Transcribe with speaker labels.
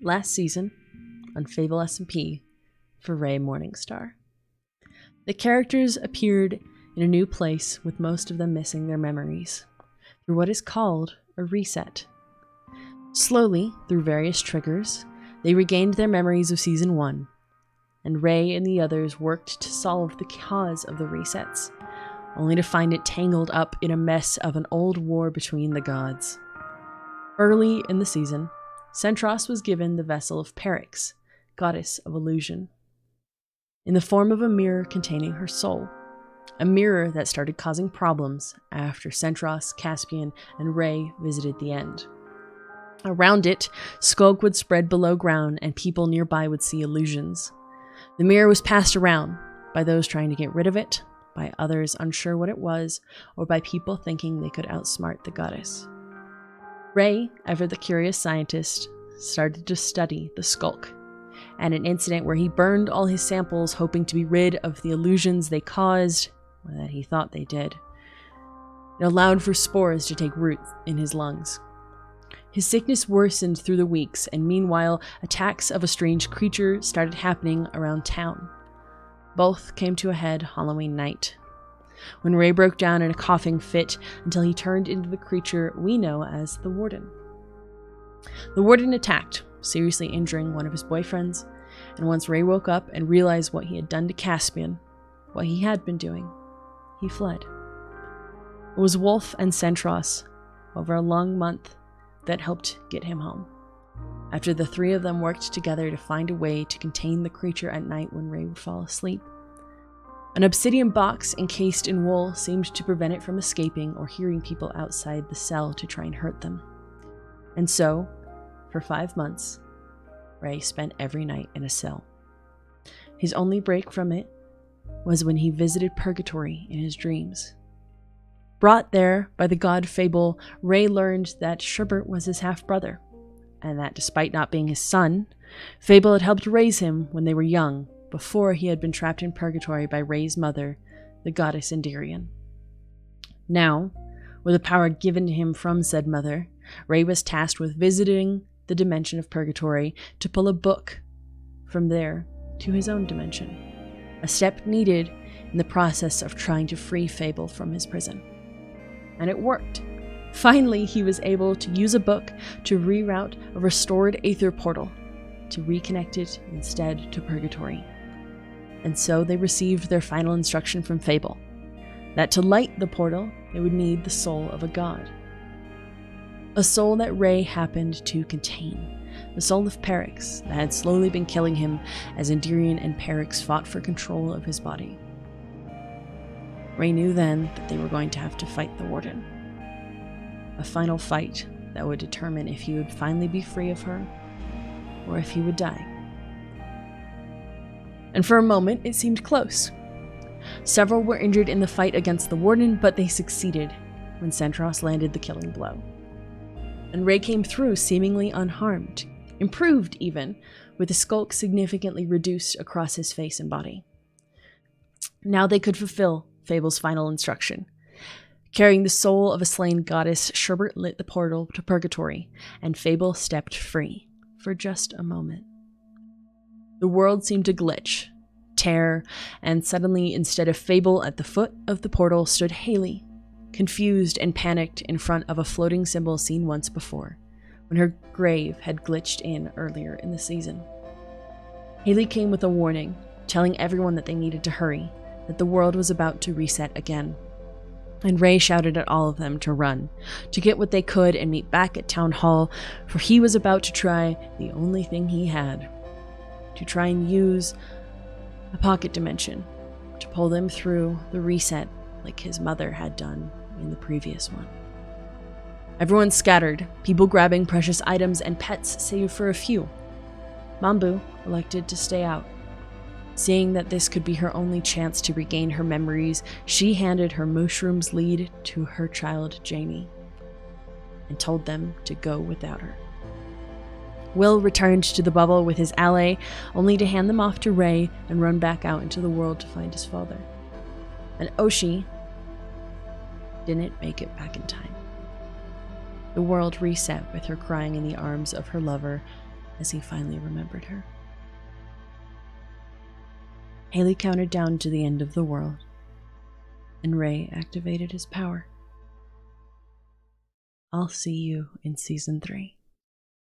Speaker 1: last season on Fable SMP for Rae Morningstar. The characters appeared in a new place, with most of them missing their memories, through what is called a reset. Slowly, through various triggers, they regained their memories of Season 1, and Rae and the others worked to solve the cause of the resets, only to find it tangled up in a mess of an old war between the gods. Early in the season, Centros was given the vessel of Perix, goddess of illusion, in the form of a mirror containing her soul, a mirror that started causing problems after Centros, Caspian, and Rae visited the end. Around it, smoke would spread below ground and people nearby would see illusions. The mirror was passed around by those trying to get rid of it, by others unsure what it was, or by people thinking they could outsmart the goddess. Rae, ever the curious scientist, started to study the skulk, and an incident where he burned all his samples hoping to be rid of the illusions they caused, or that he thought they did. It allowed for spores to take root in his lungs. His sickness worsened through the weeks, and meanwhile, attacks of a strange creature started happening around town. Both came to a head Halloween night, when Rae broke down in a coughing fit until he turned into the creature we know as the Warden. The Warden attacked, seriously injuring one of his boyfriends, and once Rae woke up and realized what he had done to Caspian, what he had been doing, he fled. It was Wolf and Centros, over a long month, that helped get him home, after the three of them worked together to find a way to contain the creature at night when Rae would fall asleep. An obsidian box encased in wool seemed to prevent it from escaping or hearing people outside the cell to try and hurt them. And so, for 5 months, Rae spent every night in a cell. His only break from it was when he visited Purgatory in his dreams. Brought there by the god Fable, Rae learned that Sherbert was his half-brother, and that despite not being his son, Fable had helped raise him when they were young, before he had been trapped in Purgatory by Rae's mother, the goddess Endirion. Now, with the power given to him from said mother, Rae was tasked with visiting the dimension of Purgatory to pull a book from there to his own dimension, a step needed in the process of trying to free Fable from his prison. And it worked. Finally, he was able to use a book to reroute a restored Aether portal, to reconnect it instead to Purgatory. And so they received their final instruction from Fable, that to light the portal, they would need the soul of a god. A soul that Rae happened to contain, the soul of Perix that had slowly been killing him as Endirion and Perix fought for control of his body. Rae knew then that they were going to have to fight the Warden. A final fight that would determine if he would finally be free of her, or if he would die. And for a moment, it seemed close. Several were injured in the fight against the Warden, but they succeeded when Centros landed the killing blow. And Rae came through seemingly unharmed, improved even, with the skulk significantly reduced across his face and body. Now they could fulfill Fable's final instruction. Carrying the soul of a slain goddess, Sherbert lit the portal to Purgatory, and Fable stepped free, for just a moment. The world seemed to glitch, tear, and suddenly, instead of Fable at the foot of the portal, stood Haley, confused and panicked in front of a floating symbol seen once before, when her grave had glitched in earlier in the season. Haley came with a warning, telling everyone that they needed to hurry, that the world was about to reset again. And Rae shouted at all of them to run, to get what they could and meet back at Town Hall, for he was about to try the only thing he had, to try and use a pocket dimension to pull them through the reset like his mother had done in the previous one. Everyone scattered, people grabbing precious items and pets save for a few. Mambu elected to stay out. Seeing that this could be her only chance to regain her memories, she handed her mushroom's lead to her child Jamie, and told them to go without her. Will returned to the bubble with his ally, only to hand them off to Rae and run back out into the world to find his father. And Oshi didn't make it back in time. The world reset with her crying in the arms of her lover as he finally remembered her. Haley counted down to the end of the world, and Rae activated his power. I'll see you in Season 3.